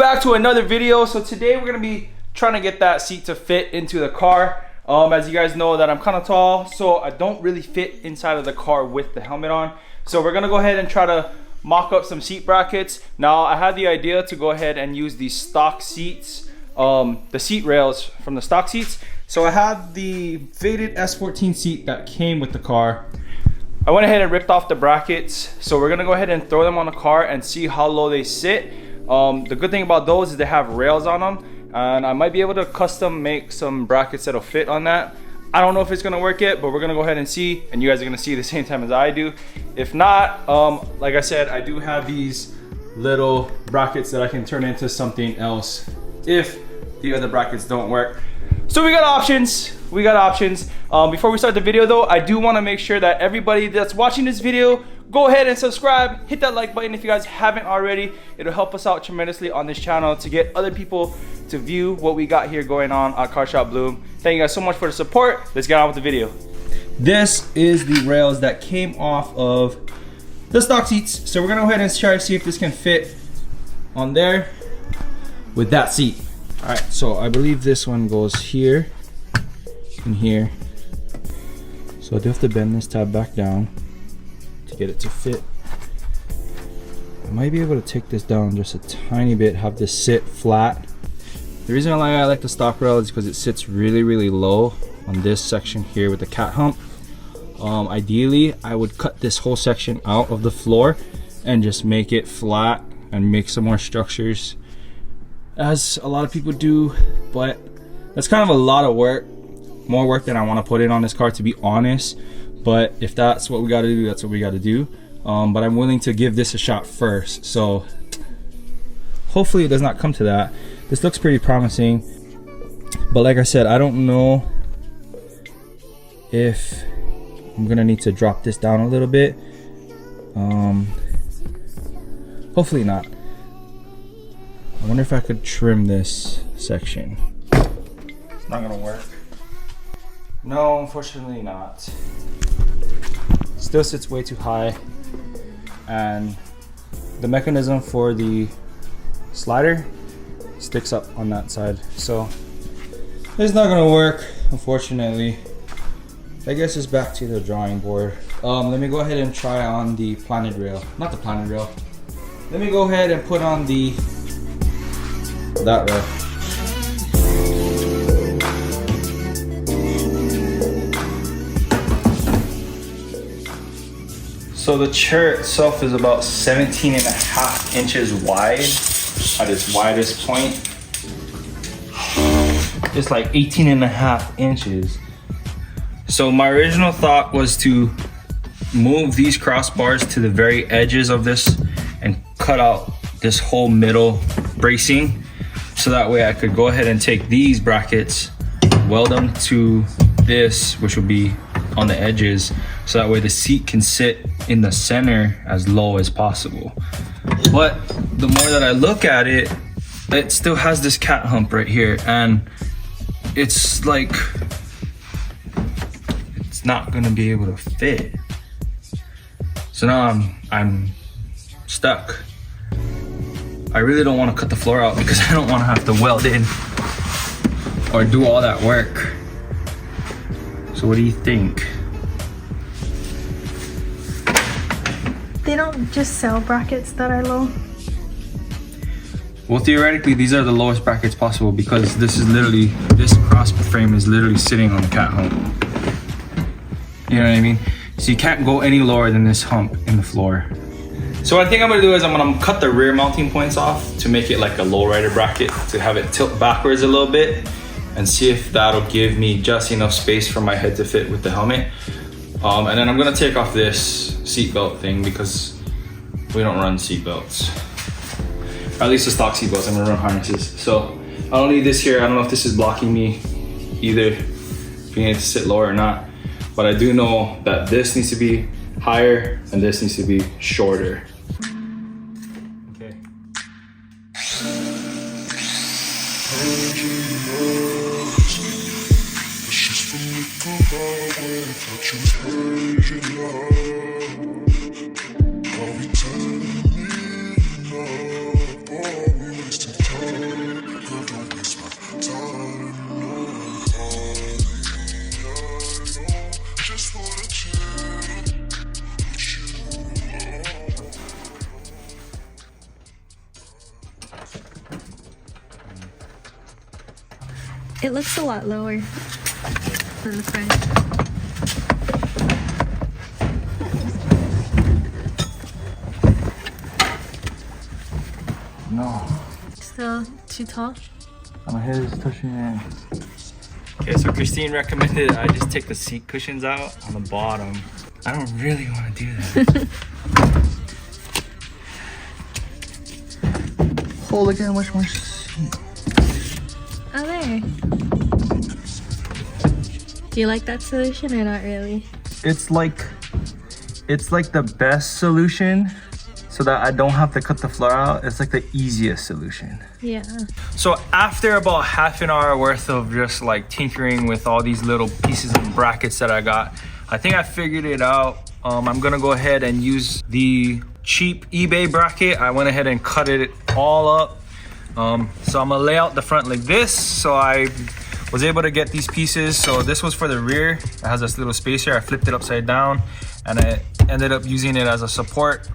back to another video. So today we're gonna be trying to get that seat to fit into the car. As you guys know that I'm kind of tall, so I don't really fit inside of the car with the helmet on. So we're gonna go ahead and try to mock up some seat brackets. Now I had the idea to go ahead and use these stock seats, the seat rails from the stock seats. So I had the faded S13 seat that came with the car. I went ahead and ripped off the brackets. So we're gonna go ahead and throw them on the car and see how low they sit. The good thing about those is they have rails on them, and I might be able to custom make some brackets that'll fit on that. I don't know if it's gonna work yet, but we're gonna go ahead and see, and you guys are gonna see at the same time as I do. If not, like I said, I do have these little brackets that I can turn into something else if the other brackets don't work. So we got options. Before we start the video though, I do wanna make sure that everybody that's watching this video, go ahead and subscribe, hit that like button if you guys haven't already. It'll help us out tremendously on this channel to get other people to view what we got here going on at Car Shop Bloom. Thank you guys so much for the support. Let's get on with the video. This is the rails that came off of the stock seats. So we're gonna go ahead and try to see if this can fit on there with that seat. All right, so I believe this one goes here and here. So I do have to bend this tab back down to get it to fit. I might be able to take this down just a tiny bit, have this sit flat. The reason why I like the stock rail is because it sits really low on this section here with the cat hump. Ideally, I would cut this whole section out of the floor and just make it flat and make some more structures, as a lot of people do, but that's kind of a lot of work, more work than I want to put in on this car, to be honest. But if that's what we got to do, that's what we got to do. But I'm willing to give this a shot first, so hopefully it does not come to that. This looks pretty promising, but like I said, I don't know if I'm gonna need to drop this down a little bit. Hopefully not. I wonder if I could trim this section. It's not gonna work. No, unfortunately not. Still sits way too high, and the mechanism for the slider sticks up on that side, so it's not gonna work, unfortunately. I guess it's back to the drawing board. Let me go ahead and try on the planted rail. Not the planted rail. Let me go ahead and put on that rail. So the chair itself is about 17.5 inches wide at its widest point. It's like 18.5 inches. So my original thought was to move these crossbars to the very edges of this and cut out this whole middle bracing, so that way I could go ahead and take these brackets, weld them to this, which will be on the edges, so that way the seat can sit in the center as low as possible. But the more that I look at it, it still has this cat hump right here, and it's like it's not gonna be able to fit. So now I'm stuck. I really don't want to cut the floor out because I don't want to have to weld in or do all that work. So what do you think? They don't just sell brackets that are low? Well, theoretically, these are the lowest brackets possible because this cross frame is literally sitting on the cat hump. You know what I mean? So you can't go any lower than this hump in the floor. So what I think I'm gonna do is I'm gonna cut the rear mounting points off to make it like a lowrider bracket, to have it tilt backwards a little bit, and see if that'll give me just enough space for my head to fit with the helmet. And then I'm gonna take off this seatbelt thing because we don't run seatbelts. Or at least the stock seatbelts, I'm gonna run harnesses. So I don't need this here. I don't know if this is blocking me either, being able to sit lower or not. But I do know that this needs to be higher and this needs to be shorter. Okay. It looks a lot lower than the front. No. Still too tall? My head is touching it. Okay, so Christine recommended I just take the seat cushions out on the bottom. I don't really want to do that. Oh, look at how much more seat. Oh, there. Do you like that solution or not really? It's like the best solution so that I don't have to cut the floor out. It's like the easiest solution. Yeah. So after about half an hour worth of just like tinkering with all these little pieces of brackets that I got, I think I figured it out. I'm gonna go ahead and use the cheap eBay bracket. I went ahead and cut it all up. So I'm gonna lay out the front like this. So I was able to get these pieces. So this was for the rear. It has this little spacer. I flipped it upside down and I ended up using it as a support.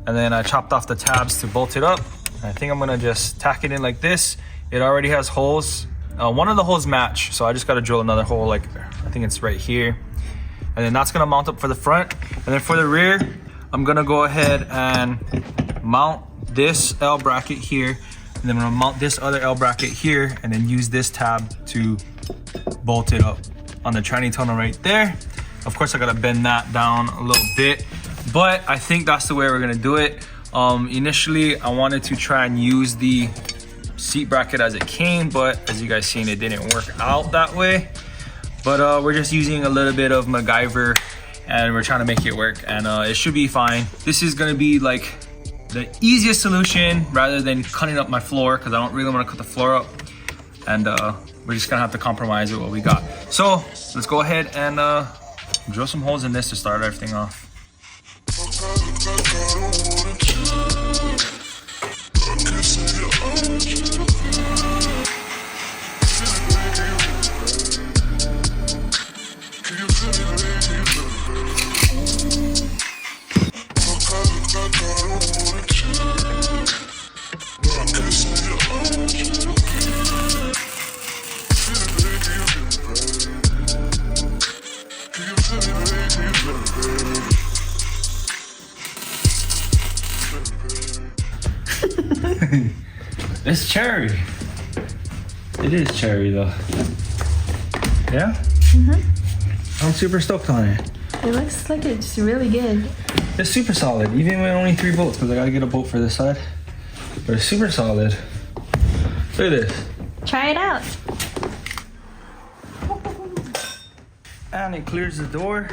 And then I chopped off the tabs to bolt it up. I think I'm gonna just tack it in like this. It already has holes. One of the holes match, so I just gotta drill another hole, like I think it's right here. And then that's gonna mount up for the front. And then for the rear, I'm gonna go ahead and mount this L bracket here. And then I'm gonna mount this other L bracket here and then use this tab to bolt it up on the tranny tunnel right there. Of course, I gotta bend that down a little bit, but I think that's the way we're gonna do it. Initially, I wanted to try and use the seat bracket as it came, but as you guys seen, it didn't work out that way. But we're just using a little bit of MacGyver and we're trying to make it work, and it should be fine. This is gonna be like the easiest solution rather than cutting up my floor, because I don't really want to cut the floor up, and we're just gonna have to compromise with what we got. So let's go ahead and drill some holes in this to start everything off. It's cherry. It is cherry though. Yeah? Mm-hmm. I'm super stoked on it. It looks like it's really good. It's super solid, even with only 3 bolts, because I gotta get a bolt for this side. But it's super solid. Look at this. Try it out. And it clears the door.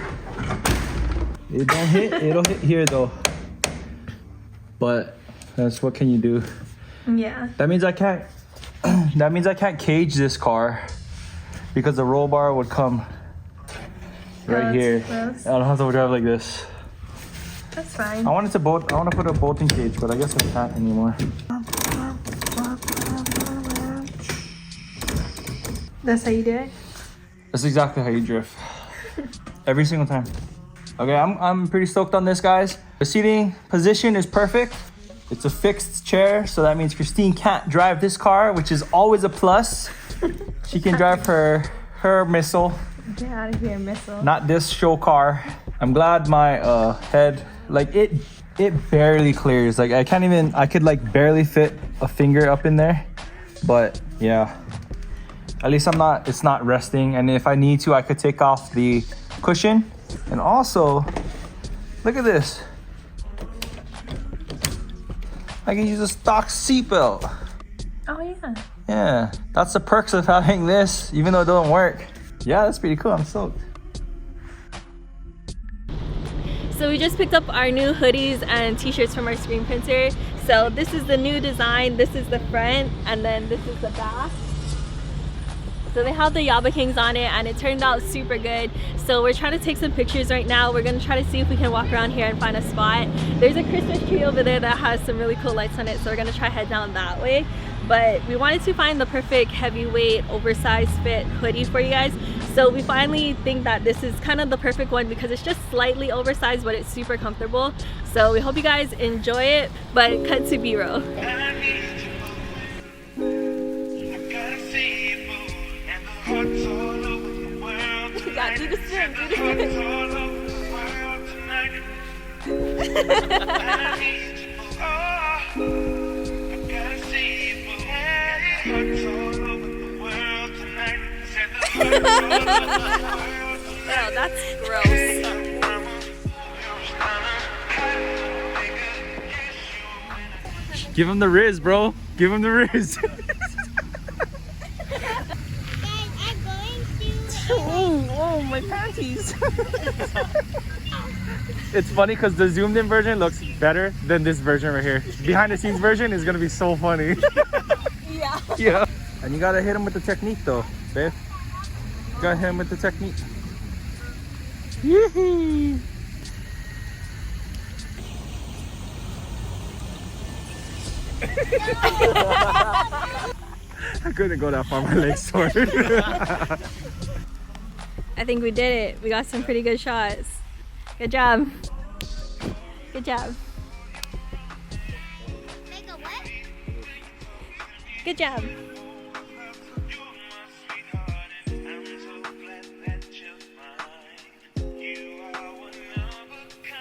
It don't hit, it'll hit here though. But that's, what can you do? Yeah. That means I can't cage this car because the roll bar would come right here. Gross. I don't have to drive like this. That's fine. I want to put a bolting cage, but I guess I can't anymore. That's how you do it? That's exactly how you drift. Every single time. Okay, I'm pretty stoked on this, guys. The seating position is perfect. It's a fixed chair, so that means Christine can't drive this car, which is always a plus. She can drive her missile. Get out of here, missile. Not this show car. I'm glad my head, like it barely clears. Like I could like barely fit a finger up in there. But yeah, at least it's not resting. And if I need to, I could take off the cushion. And also, look at this. I can use a stock seatbelt. Oh yeah. Yeah, that's the perks of having this, even though it doesn't work. Yeah, that's pretty cool. I'm stoked. So we just picked up our new hoodies and t-shirts from our screen printer. So this is the new design. This is the front, and then this is the back. So they have the Yaba Kings on it, and it turned out super good. So we're trying to take some pictures right now. We're gonna try to see if we can walk around here and find a spot. There's a Christmas tree over there that has some really cool lights on it, so we're gonna try head down that way. But we wanted to find the perfect heavyweight, oversized fit hoodie for you guys. So we finally think that this is kind of the perfect one because it's just slightly oversized, but it's super comfortable. So we hope you guys enjoy it, but cut to B-roll. the spin, do the Wow, that's gross. Give him the Riz, bro. Give him the Riz. Oh, my panties. It's funny because the zoomed in version looks better than this version right here. Behind the scenes version is gonna be so funny. Yeah. Yeah. And you gotta hit him with the technique though, babe. You gotta hit him with the technique. Yee-hee. I couldn't go that far, my legs sore. I think we did it. We got some pretty good shots. Good job. Good job. Good job.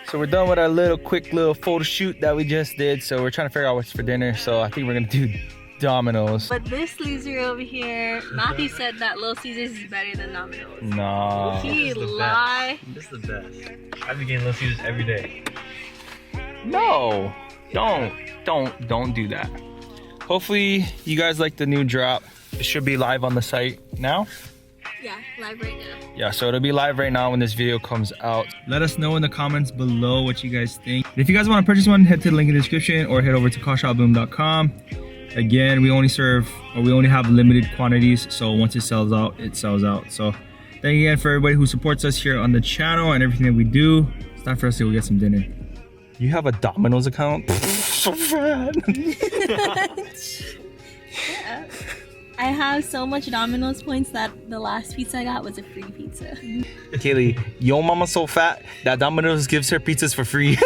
So we're done with our quick little photo shoot that we just did. So we're trying to figure out what's for dinner. So I think we're gonna do Domino's. But this loser over here, Matthew said that Little Caesars is better than Domino's. No. He lied. This is the best. I've been getting Little Caesars every day. No. Don't do that. Hopefully you guys like the new drop. It should be live on the site now. Yeah, live right now. Yeah, so it'll be live right now when this video comes out. Let us know in the comments below what you guys think. If you guys want to purchase one, head to the link in the description or head over to callshopboom.com. Again, we only have limited quantities, so once it sells out, it sells out. So thank you again for everybody who supports us here on the channel and everything that we do. It's time for us to go get some dinner. You have a Domino's account? So bad. Yeah. I have so much Domino's points that the last pizza I got was a free pizza. Kaylee, your mama's so fat that Domino's gives her pizzas for free.